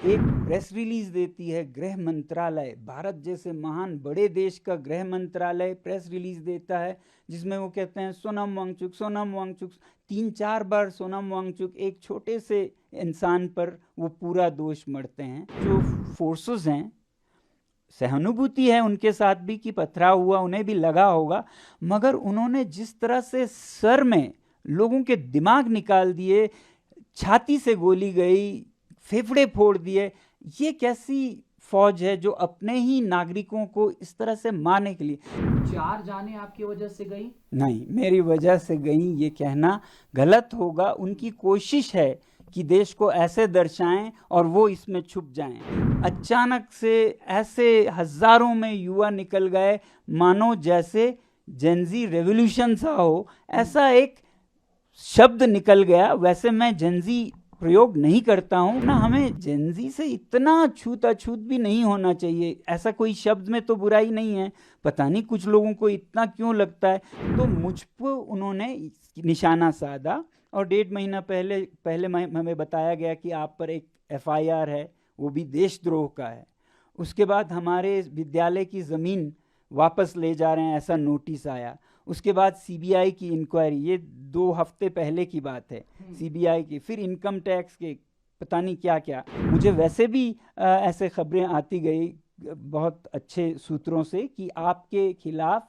एक press release देती है गृह मंत्रालय, भारत जैसे महान बड़े देश का गृह मंत्रालय प्रेस रिलीज देता है जिसमें वो कहते हैं सोनम वांगचुक 3-4 बार सोनम वांगचुक, एक छोटे से इंसान पर वो पूरा दोष मढ़ते हैं। जो फोर्सेस हैं, सहानुभूति है उनके साथ भी कि पथराव हुआ, उन्हें भी लगा होगा, मगर उन्होंने जिस तरह से सर में लोगों के दिमाग निकाल दिए, छाती से गोली गई, फेफड़े फोड़ दिए, ये कैसी फौज है जो अपने ही नागरिकों को इस तरह से मारने के लिए। 4 जाने आपकी वजह से गई? नहीं, मेरी वजह से गई ये कहना गलत होगा। उनकी कोशिश है कि देश को ऐसे दर्शाएं और वो इसमें छुप जाएं। अचानक से ऐसे हजारों में युवा निकल गए मानो जैसे जेनजी रेवोल्यूशन सा हो, ऐसा एक शब्द निकल गया। वैसे मैं जेनजी प्रयोग नहीं करता हूँ ना, हमें जेनजी से इतना छूत-अछूत भी नहीं होना चाहिए। ऐसा कोई शब्द में तो बुराई नहीं है, पता नहीं कुछ लोगों को इतना क्यों लगता है। तो मुझ पर उन्होंने निशाना साधा और 1.5 महीना पहले हमें बताया गया कि आप पर एक FIR है, वो भी देशद्रोह का है। उसके बाद हमारे विद्यालय की ज़मीन वापस ले जा रहे हैं, ऐसा नोटिस आया। उसके बाद CBI की इंक्वायरी, ये 2 हफ्ते पहले की बात है, CBI की, फिर इनकम टैक्स के, पता नहीं क्या क्या। मुझे वैसे भी ऐसे खबरें आती गई बहुत अच्छे सूत्रों से कि आपके खिलाफ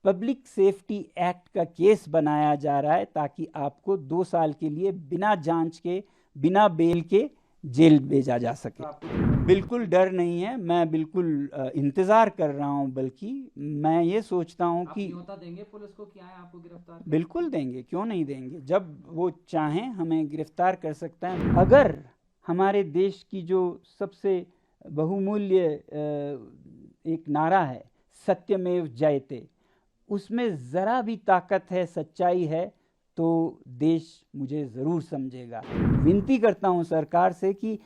पब्लिक सेफ्टी एक्ट का केस बनाया जा रहा है ताकि आपको 2 साल के लिए बिना जांच के, बिना बेल के जेल भेजा जा सके। बिल्कुल डर नहीं है, मैं बिल्कुल इंतज़ार कर रहा हूं। बल्कि मैं ये सोचता हूं कि न्योता देंगे पुलिस को कि आए आपको गिरफ्तार? बिल्कुल देंगे, क्यों नहीं देंगे। जब वो चाहें हमें गिरफ्तार कर सकते हैं। अगर हमारे देश की जो सबसे बहुमूल्य एक नारा है सत्यमेव जयते, उसमें ज़रा भी ताकत है, सच्चाई है, तो देश मुझे ज़रूर समझेगा। विनती करता हूं सरकार से कि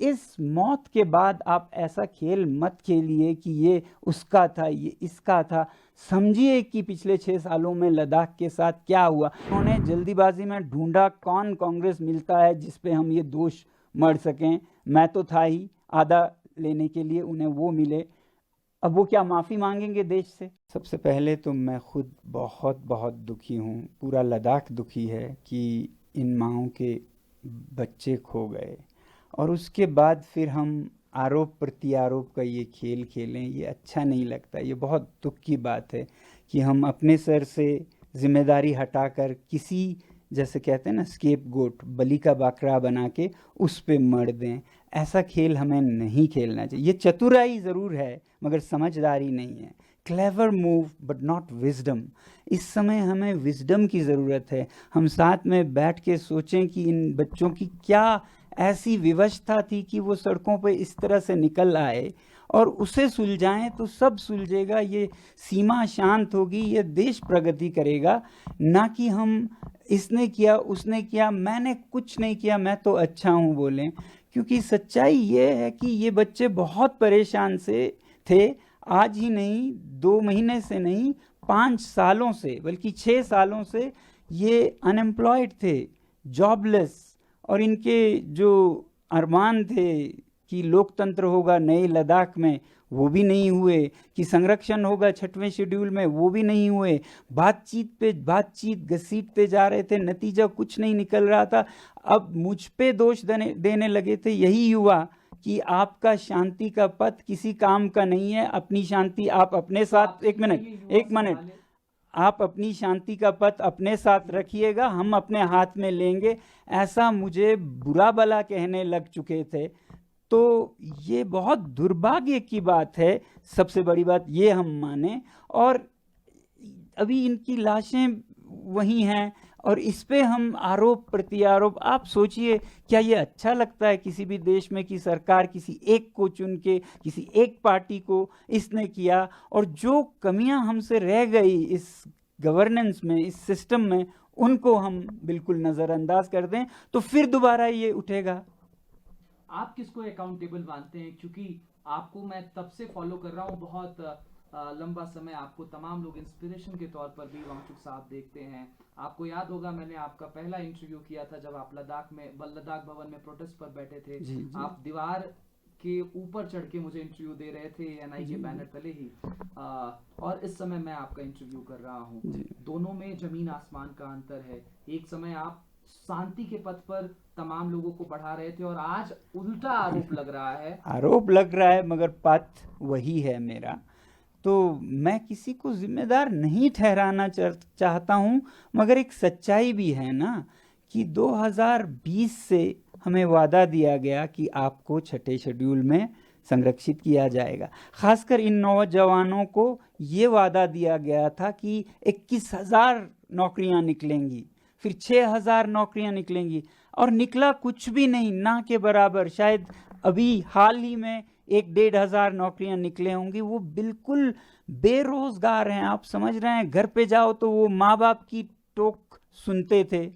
इस मौत के बाद आप ऐसा खेल मत खेलिए कि ये उसका था, ये इसका था। समझिए कि पिछले 6 सालों में लद्दाख के साथ क्या हुआ। उन्होंने जल्दीबाजी में ढूंढा कौन कांग्रेस मिलता है जिस पे हम ये दोष मढ़ सकें। मैं तो था ही आधा लेने के लिए, उन्हें वो मिले। अब वो क्या माफ़ी मांगेंगे देश से? सबसे पहले तो मैं खुद बहुत बहुत दुखी हूँ, पूरा लद्दाख दुखी है कि इन माओं के बच्चे खो गए। और उसके बाद फिर हम आरोप प्रत्यारोप का ये खेल खेलें, ये अच्छा नहीं लगता। ये बहुत दुख की बात है कि हम अपने सर से जिम्मेदारी हटाकर किसी, जैसे कहते हैं ना, स्केप गोट, बलि का बकरा बना के उस पे मर दें। ऐसा खेल हमें नहीं खेलना चाहिए। ये चतुराई ज़रूर है मगर समझदारी नहीं है। Clever move but not wisdom. इस समय हमें विजडम की ज़रूरत है। हम साथ में बैठ के सोचें कि इन बच्चों की क्या ऐसी विवशता थी कि वो सड़कों पे इस तरह से निकल आए, और उसे सुलझाएं तो सब सुलझेगा। ये सीमा शांत होगी, ये देश प्रगति करेगा। ना कि हम इसने किया, उसने किया, मैंने कुछ नहीं किया, मैं तो अच्छा हूँ बोलें। क्योंकि सच्चाई ये है कि ये बच्चे बहुत परेशान से थे। आज ही नहीं, 2 महीने से नहीं, 5 सालों से, बल्कि 6 सालों से ये अनएम्प्लॉयड थे, जॉबलेस। और इनके जो अरमान थे कि लोकतंत्र होगा नए लद्दाख में, वो भी नहीं हुए। कि संरक्षण होगा 6वें शेड्यूल में, वो भी नहीं हुए। बातचीत पे बातचीत घसीटते जा रहे थे, नतीजा कुछ नहीं निकल रहा था। अब मुझ पे दोष देने लगे थे यही युवा कि आपका शांति का पथ किसी काम का नहीं है। अपनी शांति आप अपने साथ, एक मिनट, आप अपनी शांति का पथ अपने साथ रखिएगा, हम अपने हाथ में लेंगे। ऐसा मुझे बुरा भला कहने लग चुके थे। तो ये बहुत दुर्भाग्य की बात है। सबसे बड़ी बात ये हम माने, और अभी इनकी लाशें वही हैं और इस पे हम आरोप प्रत्यारोप। आप सोचिए, क्या ये अच्छा लगता है किसी भी देश में कि सरकार किसी एक को चुन के, किसी एक पार्टी को इसने किया, और जो कमियां हमसे रह गई इस गवर्नेंस में, इस सिस्टम में, उनको हम बिल्कुल नज़रअंदाज कर दें, तो फिर दोबारा ये उठेगा। आप किसको अकाउंटेबल मानते हैं? क्योंकि आपको मैं तब से फॉलो कर रहा हूँ, बहुत लंबा समय आपको तमाम लोग इंस्पिरेशन के तौर पर भी वांगचुक साहब देखते हैं। आपको याद होगा मैंने आपका पहला इंटरव्यू किया था जब आप लद्दाख भवन में प्रोटेस्ट पर बैठे थे। जी, जी। आप दीवार के ऊपर चढ़ के मुझे इंटरव्यू दे रहे थे एनआई के बैनर तले ही, और इस समय मैं आपका इंटरव्यू कर रहा हूँ। दोनों में जमीन आसमान का अंतर है। एक समय आप शांति के पथ पर तमाम लोगों को बढ़ा रहे थे और आज उल्टा आरोप लग रहा है मगर पथ वही है मेरा। तो मैं किसी को जिम्मेदार नहीं ठहराना चाहता हूँ, मगर एक सच्चाई भी है ना कि 2020 से हमें वादा दिया गया कि आपको छठे शेड्यूल में संरक्षित किया जाएगा। खासकर इन नौजवानों को ये वादा दिया गया था कि 21,000 नौकरियां निकलेंगी, फिर 6,000 नौकरियां निकलेंगी, और निकला कुछ भी नहीं, ना के बराबर। शायद अभी हाल ही में 1-1,500 नौकरियां निकले होंगी। वो बिल्कुल बेरोजगार हैं, आप समझ रहे हैं। घर पे जाओ तो वो माँ बाप की टोक सुनते थे,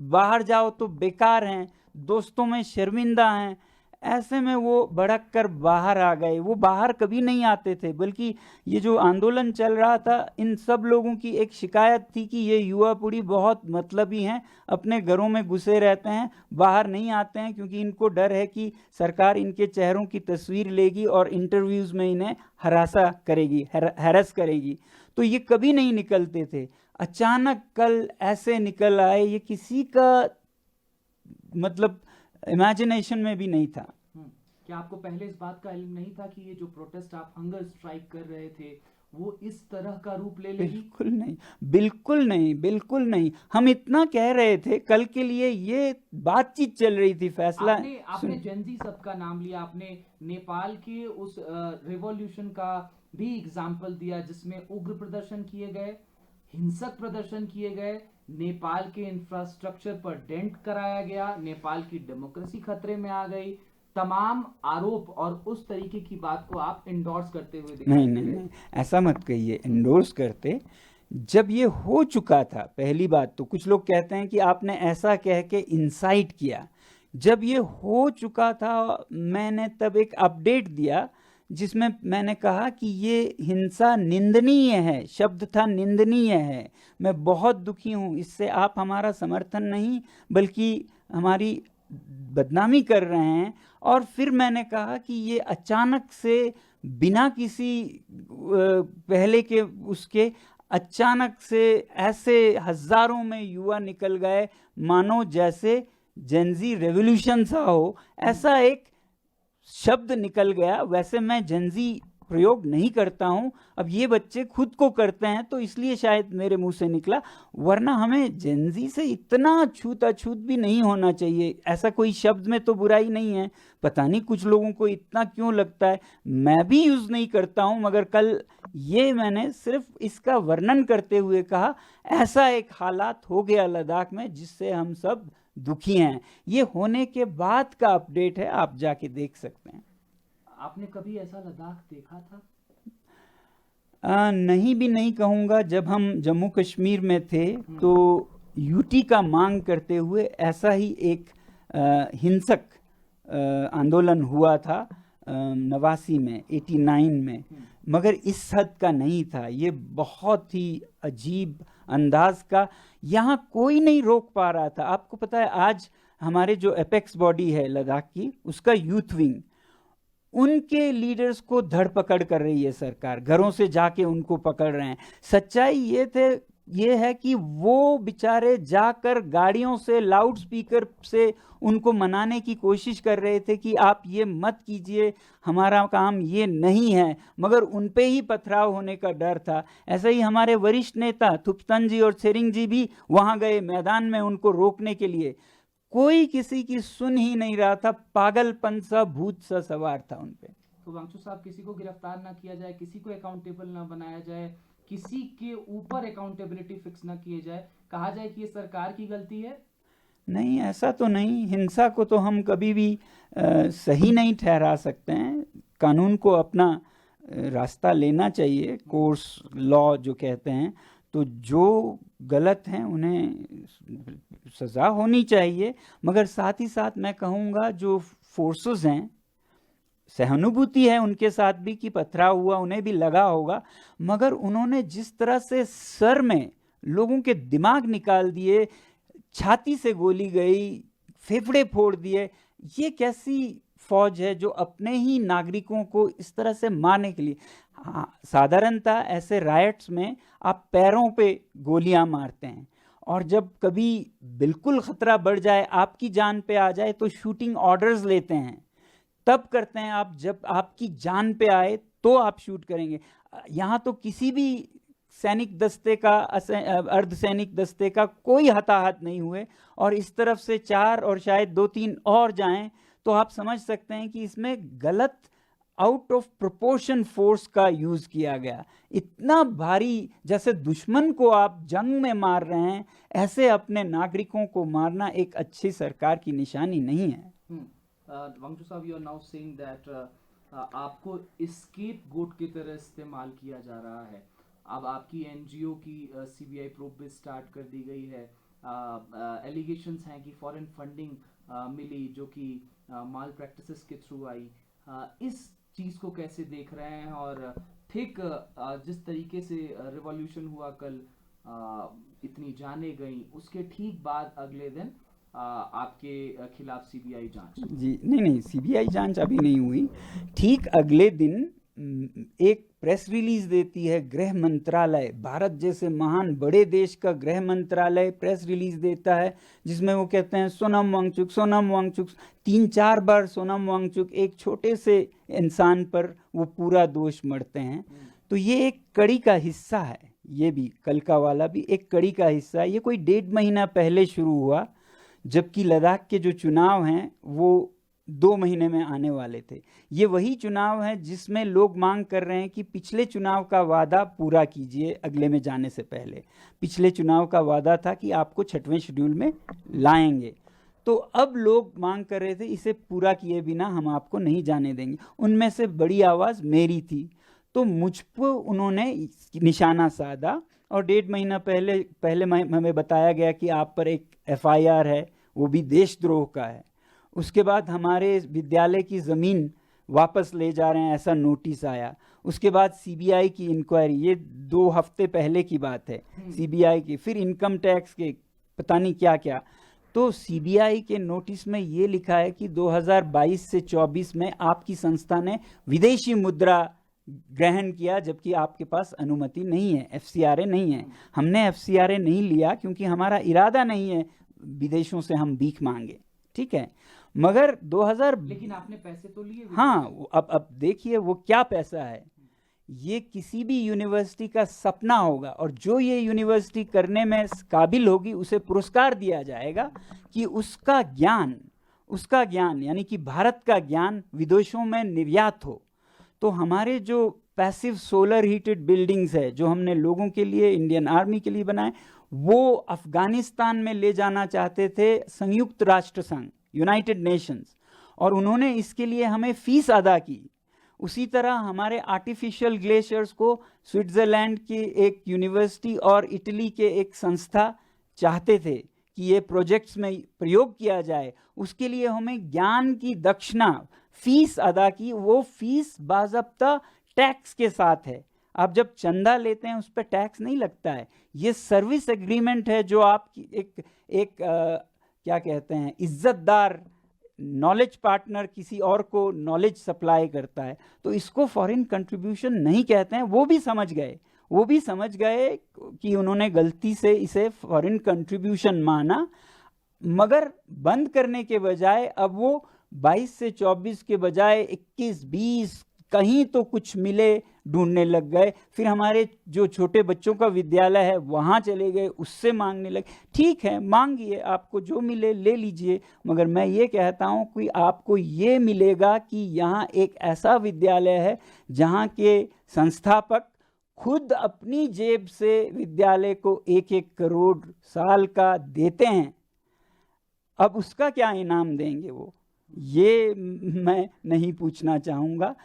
बाहर जाओ तो बेकार हैं, दोस्तों में शर्मिंदा हैं। ऐसे में वो भड़क कर बाहर आ गए। वो बाहर कभी नहीं आते थे, बल्कि ये जो आंदोलन चल रहा था, इन सब लोगों की एक शिकायत थी कि ये युवा पीढ़ी बहुत मतलबी हैं, अपने घरों में घुसे रहते हैं, बाहर नहीं आते हैं, क्योंकि इनको डर है कि सरकार इनके चेहरों की तस्वीर लेगी और इंटरव्यूज़ में इन्हें हैरेस करेगी। तो ये कभी नहीं निकलते थे। अचानक कल ऐसे निकल आए, ये किसी का मतलब इमेजिनेशन में भी नहीं था। क्या आपको पहले इस बात का इल्म नहीं था कि ये जो प्रोटेस्ट आप हंगर स्ट्राइक कर रहे थे वो इस तरह का रूप ले लेगी? बिल्कुल नहीं, बिल्कुल नहीं, बिल्कुल नहीं। हम इतना कह रहे थे, कल के लिए ये बातचीत चल रही थी। फैसला आपने जेनजी सब का नाम लिया, आपने नेपाल के उस रिवॉल्यूशन का भी एग्जाम्पल दिया जिसमें उग्र प्रदर्शन किए गए, हिंसक प्रदर्शन किए गए, नेपाल के इंफ्रास्ट्रक्चर पर डेंट कराया गया, नेपाल की डेमोक्रेसी खतरे में आ गई। तमाम आरोप और उस तरीके की बात को आप इंडोर्स करते हुए दिखाई दे रहे। नहीं, ऐसा मत कहिए। इंडोर्स करते, जब ये हो चुका था, पहली बात तो कुछ लोग कहते हैं कि आपने ऐसा कह के इंसाइट किया। जब ये हो चुका था, मैंने तब एक अपडेट दिया जिसमें मैंने कहा कि ये हिंसा निंदनीय है। शब्द था निंदनीय है। मैं बहुत दुखी हूँ इससे। आप हमारा समर्थन नहीं बल्कि हमारी बदनामी कर रहे हैं। और फिर मैंने कहा कि ये अचानक से बिना किसी पहले के उसके अचानक से ऐसे हजारों में युवा निकल गए, मानो जैसे जेनजी रेवोल्यूशन सा हो। ऐसा एक शब्द निकल गया। वैसे मैं जेनजी प्रयोग नहीं करता हूं, अब ये बच्चे खुद को करते हैं तो इसलिए शायद मेरे मुंह से निकला, वरना हमें जेनजी से इतना छूत-अछूत भी नहीं होना चाहिए। ऐसा कोई शब्द में तो बुराई नहीं है, पता नहीं कुछ लोगों को इतना क्यों लगता है। मैं भी यूज नहीं करता हूं, मगर कल ये मैंने सिर्फ इसका वर्णन करते हुए कहा, ऐसा एक हालात हो गया लद्दाख में जिससे हम सब दुखी हैं। ये होने के बाद का अपडेट है, आप जाके देख सकते हैं। आपने कभी ऐसा लद्दाख देखा था? नहीं भी नहीं कहूँगा। जब हम जम्मू कश्मीर में थे तो यूटी का मांग करते हुए ऐसा ही एक हिंसक आंदोलन हुआ था 89 में, 89 में, मगर इस हद का नहीं था। ये बहुत ही अजीब अंदाज का, यहाँ कोई नहीं रोक पा रहा था। आपको पता है, आज हमारे जो एपेक्स बॉडी है लद्दाख की, उसका यूथ विंग, उनके लीडर्स को धरपकड़ कर रही है सरकार, घरों से जाके उनको पकड़ रहे हैं। सच्चाई ये है कि वो बेचारे जाकर गाड़ियों से, लाउड स्पीकर से उनको मनाने की कोशिश कर रहे थे कि आप ये मत कीजिए, हमारा काम ये नहीं है, मगर उन पे ही पथराव होने का डर था। ऐसे ही हमारे वरिष्ठ नेता थुप्तन जी और सेरिंग जी भी वहां गए मैदान में उनको रोकने के लिए। कोई किसी की सुन ही नहीं रहा था। पागलपन सा, भूत सा सवार था उन पे। तो वांगचुक साहब, किसी को गिरफ्तार ना किया जाए, किसी को अकाउंटेबल ना बनाया जाए, किसी के ऊपर अकाउंटेबिलिटी फिक्स ना किए जाए, कहा जाए कि ये सरकार की गलती है? नहीं, ऐसा तो नहीं। हिंसा को तो हम कभी भी सही नहीं ठहरा सकते हैं। कानून को अपना रास्ता लेना चाहिए, कोर्स लॉ जो कहते हैं। तो जो गलत हैं उन्हें सज़ा होनी चाहिए, मगर साथ ही साथ मैं कहूँगा जो फोर्सेस हैं सहानुभूति है उनके साथ भी कि पथराव हुआ, उन्हें भी लगा होगा, मगर उन्होंने जिस तरह से सर में लोगों के दिमाग निकाल दिए, छाती से गोली गई, फेफड़े फोड़ दिए, ये कैसी फौज है जो अपने ही नागरिकों को इस तरह से मारने के लिए। हाँ, साधारणतः ऐसे रायट्स में आप पैरों पे गोलियां मारते हैं, और जब कभी बिल्कुल खतरा बढ़ जाए, आपकी जान पे आ जाए, तो शूटिंग ऑर्डर्स लेते हैं, तब करते हैं आप। जब आपकी जान पे आए तो आप शूट करेंगे। यहाँ तो किसी भी सैनिक दस्ते का, अर्धसैनिक दस्ते का कोई हताहत नहीं हुए, और इस तरफ से 4 और शायद 2-3 और जाएं, तो आप समझ सकते हैं कि इसमें गलत, आउट ऑफ प्रोपोर्शन फोर्स का यूज किया गया। इतना भारी, जैसे दुश्मन को आप जंग में मार रहे हैं, ऐसे अपने नागरिकों को मारना एक अच्छी सरकार की निशानी नहीं है। Wangchuk sahab, you are now saying that आपको स्केप गोट की तरह इस्तेमाल किया जा रहा है। अब आपकी एनजीओ की सीबीआई प्रोब भी स्टार्ट कर दी गई है। एलिगेशंस हैं कि फॉरेन फंडिंग मिली जो कि माल प्रैक्टिसेस के थ्रू आई। इस चीज को कैसे देख रहे हैं? और ठीक जिस तरीके से रिवॉल्यूशन हुआ कल, इतनी जाने गई, उसके ठीक बाद अगले दिन आपके खिलाफ सीबीआई जांच। जी नहीं, सीबीआई जांच अभी नहीं हुई। ठीक अगले दिन एक प्रेस रिलीज देती है गृह मंत्रालय, भारत जैसे महान बड़े देश का गृह मंत्रालय प्रेस रिलीज देता है, जिसमें वो कहते हैं सोनम वांगचुक, सोनम वांगचुक। 3-4 बार सोनम वांगचुक, एक छोटे से इंसान पर वो पूरा दोष मढ़ते हैं। तो ये एक कड़ी का हिस्सा है, ये भी कल का वाला भी एक कड़ी का हिस्सा है। ये कोई 1.5 महीना पहले शुरू हुआ, जबकि लद्दाख के जो चुनाव हैं वो 2 महीने में आने वाले थे। ये वही चुनाव है जिसमें लोग मांग कर रहे हैं कि पिछले चुनाव का वादा पूरा कीजिए अगले में जाने से पहले। पिछले चुनाव का वादा था कि आपको 6वें शेड्यूल में लाएंगे, तो अब लोग मांग कर रहे थे इसे पूरा किए बिना हम आपको नहीं जाने देंगे। उनमें से बड़ी आवाज़ मेरी थी, तो मुझ पर उन्होंने निशाना साधा, और 1.5 महीना पहले हमें बताया गया कि आप पर एक FIR है, वो भी देशद्रोह का है। उसके बाद हमारे विद्यालय की ज़मीन वापस ले जा रहे हैं, ऐसा नोटिस आया। उसके बाद सीबीआई की इंक्वायरी, ये 2 हफ्ते पहले की बात है, सीबीआई की, फिर इनकम टैक्स के, पता नहीं क्या क्या। तो सीबीआई के नोटिस में ये लिखा है कि 2022 से 24 में आपकी संस्था ने विदेशी मुद्रा ग्रहण किया, जबकि आपके पास अनुमति नहीं है, FCRA नहीं है। हमने FCRA नहीं लिया क्योंकि हमारा इरादा नहीं है विदेशों से हम भीख मांगे, ठीक है। मगर 2000, लेकिन आपने पैसे तो लिए। हाँ, अब देखिए वो क्या पैसा है। ये किसी भी यूनिवर्सिटी का सपना होगा, और जो ये यूनिवर्सिटी करने में काबिल होगी उसे पुरस्कार दिया जाएगा कि उसका ज्ञान यानी कि भारत का ज्ञान विदेशों में निर्यात हो। तो हमारे जो पैसिव सोलर हीटेड बिल्डिंग्स है जो हमने लोगों के लिए, इंडियन आर्मी के लिए बनाए, वो अफगानिस्तान में ले जाना चाहते थे संयुक्त राष्ट्र संघ, यूनाइटेड नेशंस, और उन्होंने इसके लिए हमें फीस अदा की। उसी तरह हमारे आर्टिफिशियल ग्लेशियर्स को स्विट्ज़रलैंड की एक यूनिवर्सिटी और इटली के एक संस्था चाहते थे कि ये प्रोजेक्ट्स में प्रयोग किया जाए। उसके लिए हमें ज्ञान की दक्षिणा, फीस अदा की। वो फीस बाज़ाब्ता टैक्स के साथ है। आप जब चंदा लेते हैं उस पर टैक्स नहीं लगता है। ये सर्विस एग्रीमेंट है जो आपकी एक क्या कहते हैं, इज्जतदार नॉलेज पार्टनर किसी और को नॉलेज सप्लाई करता है। तो इसको फॉरेन कंट्रीब्यूशन नहीं कहते हैं। वो भी समझ गए कि उन्होंने गलती से इसे फॉरेन कंट्रीब्यूशन माना, मगर बंद करने के बजाय अब वो 22 से 24 के बजाय 21-20 कहीं तो कुछ मिले ढूंढने लग गए। फिर हमारे जो छोटे बच्चों का विद्यालय है वहाँ चले गए, उससे मांगने लगे। ठीक है, मांगिए, आपको जो मिले ले लीजिए, मगर मैं ये कहता हूँ कि आपको ये मिलेगा कि यहाँ एक ऐसा विद्यालय है जहाँ के संस्थापक खुद अपनी जेब से विद्यालय को 1-1 करोड़ साल का देते हैं। अब उसका क्या इनाम देंगे वो, ये मैं नहीं पूछना चाहूँगा।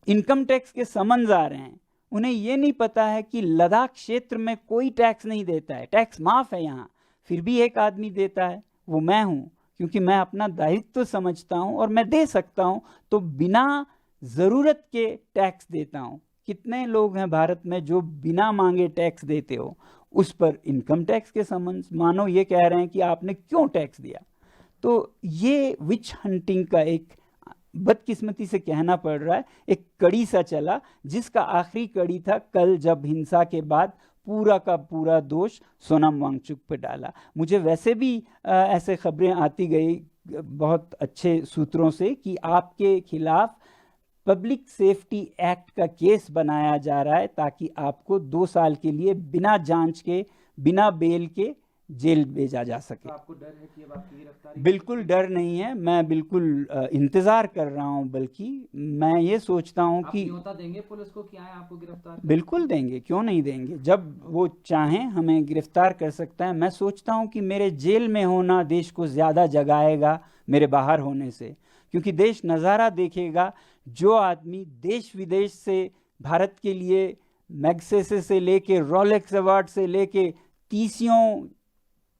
इनकम टैक्स के समन्स आ रहे हैं, उन्हें ये नहीं पता है कि लद्दाख क्षेत्र में कोई टैक्स नहीं देता है, टैक्स माफ़ है यहाँ, फिर भी एक आदमी देता है, वो मैं हूँ, क्योंकि मैं अपना दायित्व समझता हूँ और मैं दे सकता हूँ। तो बिना ज़रूरत के टैक्स देता हूँ। कितने लोग हैं भारत में जो बिना मांगे टैक्स देते हो, उस पर इनकम टैक्स के समन मानो ये कह रहे हैं कि आपने क्यों टैक्स दिया। तो ये विच हंटिंग का एक बदकिस्मती से कहना पड़ रहा है, एक कड़ी सा चला, जिसका आखिरी कड़ी था कल जब हिंसा के बाद पूरा का पूरा दोष सोनम वांगचुक पे डाला। मुझे वैसे भी ऐसे खबरें आती गई बहुत अच्छे सूत्रों से कि आपके खिलाफ पब्लिक सेफ्टी एक्ट का केस बनाया जा रहा है ताकि आपको 2 साल के लिए बिना जांच के, बिना बेल के जेल भेजा जा सके। तो आपको डर है कि अब आपकी गिरफ्तारी? बिल्कुल डर नहीं है, मैं बिल्कुल इंतज़ार कर रहा हूं। बल्कि मैं ये सोचता हूं आप कि न्योता देंगे पुलिस को कि आए आपको गिरफ्तार करें? बिल्कुल देंगे, क्यों नहीं देंगे। जब वो चाहें हमें गिरफ्तार कर सकता है। मैं सोचता हूं कि मेरे जेल में होना देश को ज़्यादा जगाएगा मेरे बाहर होने से, क्योंकि देश नज़ारा देखेगा। जो आदमी देश विदेश से भारत के लिए मैग्सेसे से लेके रोलेक्स अवार्ड से लेके 30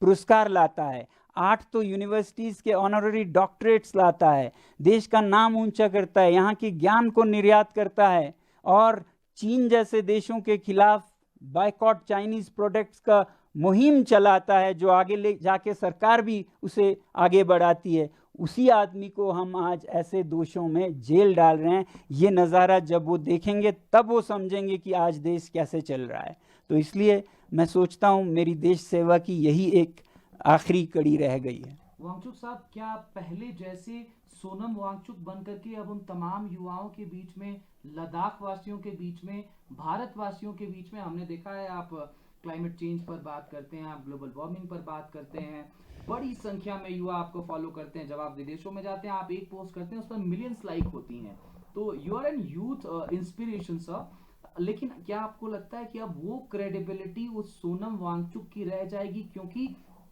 पुरस्कार लाता है, 8 तो यूनिवर्सिटीज़ के ऑनररी डॉक्टरेट्स लाता है, देश का नाम ऊंचा करता है, यहाँ के ज्ञान को निर्यात करता है, और चीन जैसे देशों के खिलाफ बायकॉट चाइनीज़ प्रोडक्ट्स का मुहिम चलाता है, जो आगे ले जाके सरकार भी उसे आगे बढ़ाती है। उसी आदमी को हम आज ऐसे दोषों में जेल डाल रहे हैं। ये नज़ारा जब वो देखेंगे तब वो समझेंगे कि आज देश कैसे चल रहा है। तो इसलिए मैं सोचता हूँ मेरी देश सेवा की यही एक आखिरी कड़ी रह गई है। वांगचुक साहब, क्या पहले जैसे सोनम वांगचुक बनकर के अब उन तमाम युवाओं के बीच में, लद्दाख वासियों के बीच में, भारतवासियों के बीच में, हमने देखा है आप क्लाइमेट चेंज पर बात करते हैं, आप ग्लोबल वार्मिंग पर बात करते हैं, बड़ी संख्या में युवा आपको फॉलो करते हैं। जब आप विदेशों में जाते हैं, आप एक पोस्ट करते हैं, उस पर मिलियंस लाइक होती हैं। तो you are an youth inspiration sir. लेकिन क्या आपको लगता है कि अब वो क्रेडिबिलिटी उस सोनम वांगचुक की रह जाएगी, क्योंकि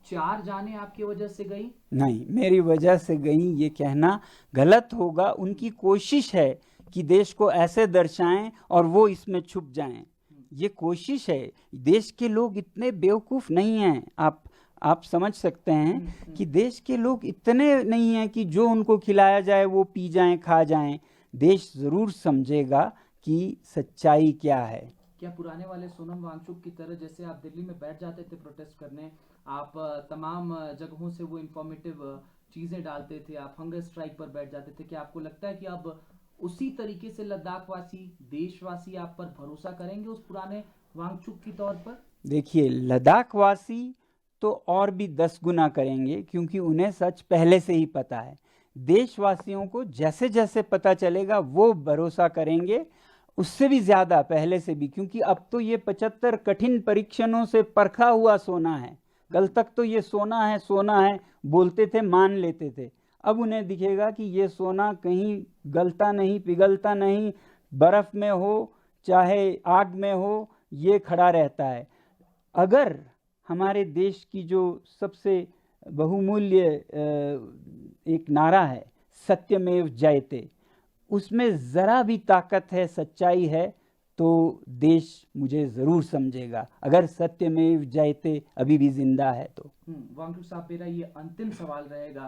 4 जाने आपकी वजह से गई? नहीं, मेरी वजह से गई ये कहना गलत होगा। उनकी कोशिश है कि देश को ऐसे दर्शाएं और वो इसमें छुप जाएं। ये कोशिश है। देश के लोग इतने बेवकूफ़ नहीं हैं। आप समझ सकते हैं कि देश के लोग इतने नहीं हैं कि जो उनको खिलाया जाए वो पी जाएं, खा जाएं। देश ज़रूर समझेगा कि सच्चाई क्या है। क्या पुराने वाले सोनम वांगचुक की तरह, जैसे आप दिल्ली में बैठ जाते थे प्रोटेस्ट करने, आप तमाम जगहों से वो इंफॉर्मेटिव चीज़ें डालते थे, आप हंगर स्ट्राइक पर बैठ जाते थे, क्या आपको लगता है कि अब उसी तरीके से लद्दाख वासी, देशवासी आप पर भरोसा करेंगे उस पुराने वांगचुक की तौर पर? देखिए, लद्दाख वासी तो और भी 10 गुना करेंगे, क्योंकि उन्हें सच पहले से ही पता है। देशवासियों को जैसे जैसे पता चलेगा वो भरोसा करेंगे, उससे भी ज़्यादा पहले से भी, क्योंकि अब तो ये 75 कठिन परीक्षणों से परखा हुआ सोना है। कल तक तो ये सोना है बोलते थे, मान लेते थे। अब उन्हें दिखेगा कि ये सोना कहीं गलता नहीं, पिघलता नहीं, बर्फ़ में हो चाहे आग में हो, ये खड़ा रहता है। अगर हमारे देश की जो सबसे बहुमूल्य एक नारा है, सत्यमेव जयते, उसमें ज़रा भी ताकत है, सच्चाई है, तो देश मुझे ज़रूर समझेगा। अगर सत्यमेव जयते अभी भी जिंदा है तो। वांगचुक साहब, मेरा ये अंतिम सवाल रहेगा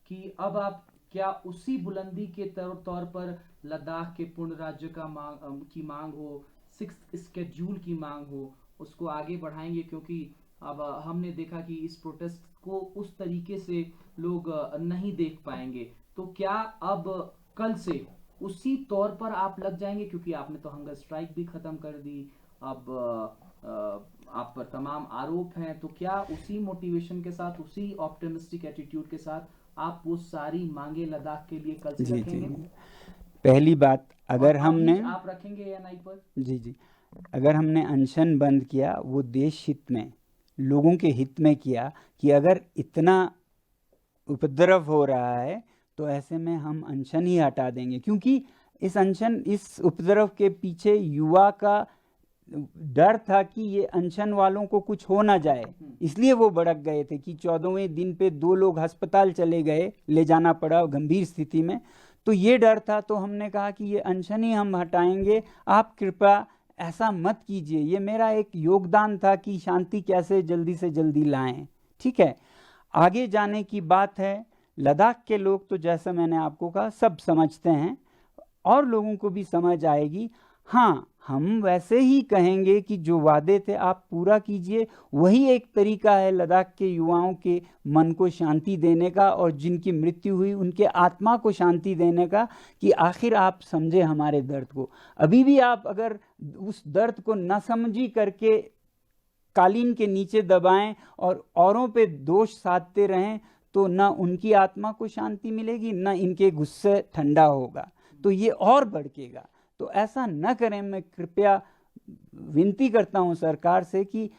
कि अब आप क्या उसी बुलंदी के तौर पर लद्दाख के पूर्ण राज्य की मांग हो, 6th स्केड्यूल की मांग हो, उसको आगे बढ़ाएंगे? क्योंकि अब हमने देखा कि इस प्रोटेस्ट को उस तरीके से लोग नहीं देख पाएंगे। तो क्या अब कल से उसी तौर पर आप लग जाएंगे, क्योंकि आपने तो हंगर स्ट्राइक भी खत्म कर दी, अब आप पर तमाम आरोप हैं, तो क्या उसी मोटिवेशन के साथ, उसी ऑप्टिमिस्टिक एटीट्यूड के साथ आप वो सारी मांगे लद्दाख के लिए कल से रखेंगे? पहली बात, अगर हमने आप रखेंगे एएनआई पर? जी, अगर हमने अनशन बंद किया वो देश हित में, लोगों के हित में किया, कि अगर इतना उपद्रव हो रहा है तो ऐसे में हम अनशन ही हटा देंगे, क्योंकि इस उपद्रव के पीछे युवा का डर था कि ये अनशन वालों को कुछ हो ना जाए, इसलिए वो भड़क गए थे कि 14वें दिन पे 2 लोग अस्पताल चले गए, ले जाना पड़ा गंभीर स्थिति में। तो ये डर था, तो हमने कहा कि ये अनशन ही हम हटाएंगे, आप कृपया ऐसा मत कीजिए। ये मेरा एक योगदान था कि शांति कैसे जल्दी से जल्दी लाएं। ठीक है, आगे जाने की बात है। लद्दाख के लोग तो जैसा मैंने आपको कहा सब समझते हैं। और लोगों को भी समझ आएगी। हाँ, हम वैसे ही कहेंगे कि जो वादे थे आप पूरा कीजिए, वही एक तरीका है लद्दाख के युवाओं के मन को शांति देने का और जिनकी मृत्यु हुई उनके आत्मा को शांति देने का, कि आखिर आप समझे हमारे दर्द को। अभी भी आप अगर उस दर्द को न समझी करके कालीन के नीचे दबाएं और औरों पे दोष साधते रहें, तो न उनकी आत्मा को शांति मिलेगी, न इनके गुस्से ठंडा होगा, तो ये और भड़केगा। तो ऐसा न करें। मैं कृपया विनती करता हूं सरकार से कि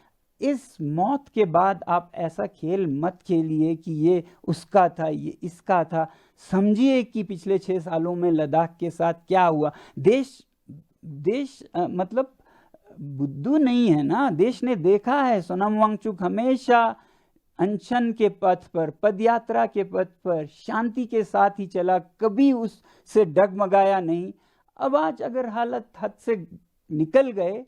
इस मौत के बाद आप ऐसा खेल मत खेलिए कि ये उसका था, ये इसका था। समझिए कि पिछले 6 सालों में लद्दाख के साथ क्या हुआ। देश मतलब बुद्धू नहीं है ना, देश ने देखा है। सोनम वांगचुक हमेशा अनशन के पथ पर, पदयात्रा के पथ पर शांति के साथ ही चला, कभी उससे डगमगाया नहीं। अब आज अगर हालत हद से निकल गए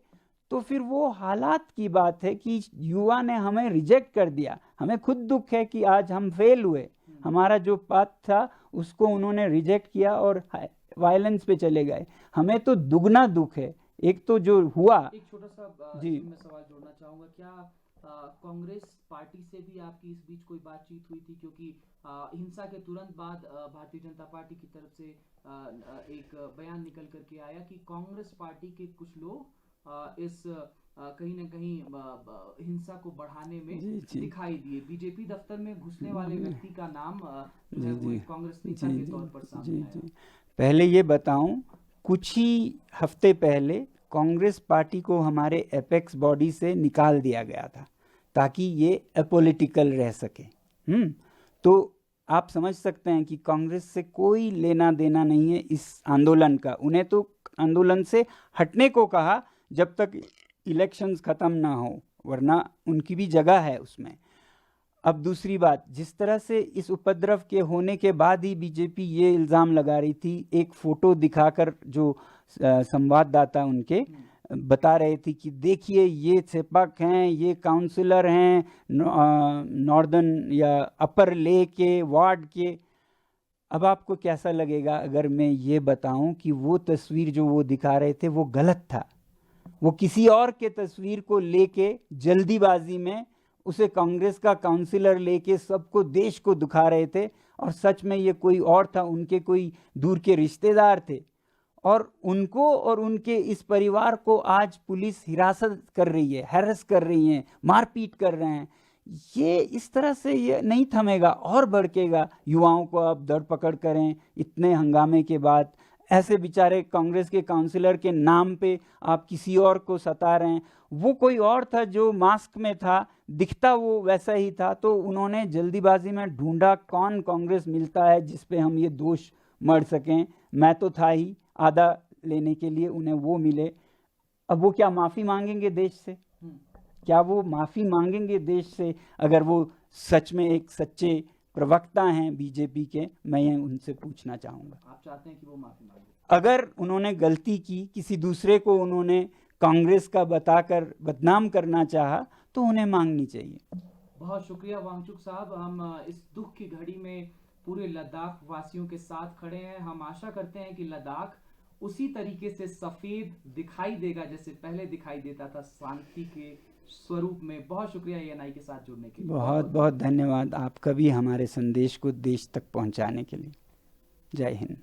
तो फिर वो हालात की बात है कि युवा ने हमें रिजेक्ट कर दिया। हमें खुद दुख है कि आज हम फेल हुए, हमारा जो पाथ था उसको उन्होंने रिजेक्ट किया और वायलेंस पे चले गए। हमें तो दुगना दुख है। एक तो जो हुआ, एक छोटा सा जी मैं सवाल जोड़ना चाहूंगा, क्या कांग्रेस पार्टी से भी आपकी इस बीच कोई बातचीत हुई थी? क्योंकि हिंसा के तुरंत बाद भारतीय जनता पार्टी की तरफ से एक बयान निकल करके आया कि कांग्रेस पार्टी के कुछ लोग इस कहीं ना कहीं हिंसा को बढ़ाने में दिखाई दिए। बीजेपी दफ्तर में घुसने वाले व्यक्ति का नाम जो है वो एक कांग्रेस नेता के तौर पर सामने आया। पहले ये बताऊं, कुछ ही हफ्ते पहले कांग्रेस पार्टी को हमारे एपेक्स बॉडी से निकाल दिया गया था ताकि ये अपॉलिटिकल रह सके। तो आप समझ सकते हैं कि कांग्रेस से कोई लेना देना नहीं है इस आंदोलन का। उन्हें तो आंदोलन से हटने को कहा जब तक इलेक्शंस खत्म ना हो, वरना उनकी भी जगह है उसमें। अब दूसरी बात, जिस तरह से इस उपद्रव के होने के बाद ही बीजेपी ये इल्ज़ाम लगा रही थी, एक फ़ोटो दिखाकर जो संवाददाता उनके बता रहे थे कि देखिए ये सेपक हैं, ये काउंसलर हैं नॉर्दर्न या अपर ले के वार्ड के। अब आपको कैसा लगेगा अगर मैं ये बताऊं कि वो तस्वीर जो वो दिखा रहे थे वो गलत था। वो किसी और के तस्वीर को लेके जल्दीबाजी में उसे कांग्रेस का काउंसलर लेके सबको, देश को दिखा रहे थे, और सच में ये कोई और था, उनके कोई दूर के रिश्तेदार थे। और उनको और उनके इस परिवार को आज पुलिस हिरासत कर रही है, हैरेस कर रही है, मारपीट कर रहे हैं। ये इस तरह से ये नहीं थमेगा और भड़केगा। युवाओं को आप धरपकड़ करें इतने हंगामे के बाद, ऐसे बेचारे कांग्रेस के काउंसलर के नाम पे आप किसी और को सता रहे हैं। वो कोई और था जो मास्क में था, दिखता वो वैसा ही था, तो उन्होंने जल्दीबाजी में ढूंढा कौन कांग्रेस मिलता है जिस पे हम ये दोष मढ़ सकें। मैं तो था ही आधा लेने के लिए, उन्हें वो मिले। अब वो क्या माफ़ी मांगेंगे देश से? क्या वो माफ़ी मांगेंगे देश से अगर वो सच में एक सच्चे प्रवक्ता हैं बीजेपी के? मैं ये उनसे पूछना चाहूँगा। आप चाहते हैं कि वो माफ़ी मांगे? अगर उन्होंने गलती की, किसी दूसरे को उन्होंने कांग्रेस का बताकर बदनाम करना चाहा, तो उन्हें मांगनी चाहिए। बहुत शुक्रिया वांगचुक साहब। हम इस दुख की घड़ी में पूरे लद्दाख वासियों के साथ खड़े हैं। हम आशा करते हैं कि लद्दाख उसी तरीके से सफ़ेद दिखाई देगा जैसे पहले दिखाई देता था, शांति के स्वरूप में। बहुत शुक्रिया ENI के साथ जुड़ने के लिए। बहुत बहुत धन्यवाद आपका भी हमारे संदेश को देश तक पहुंचाने के लिए। जय हिंद।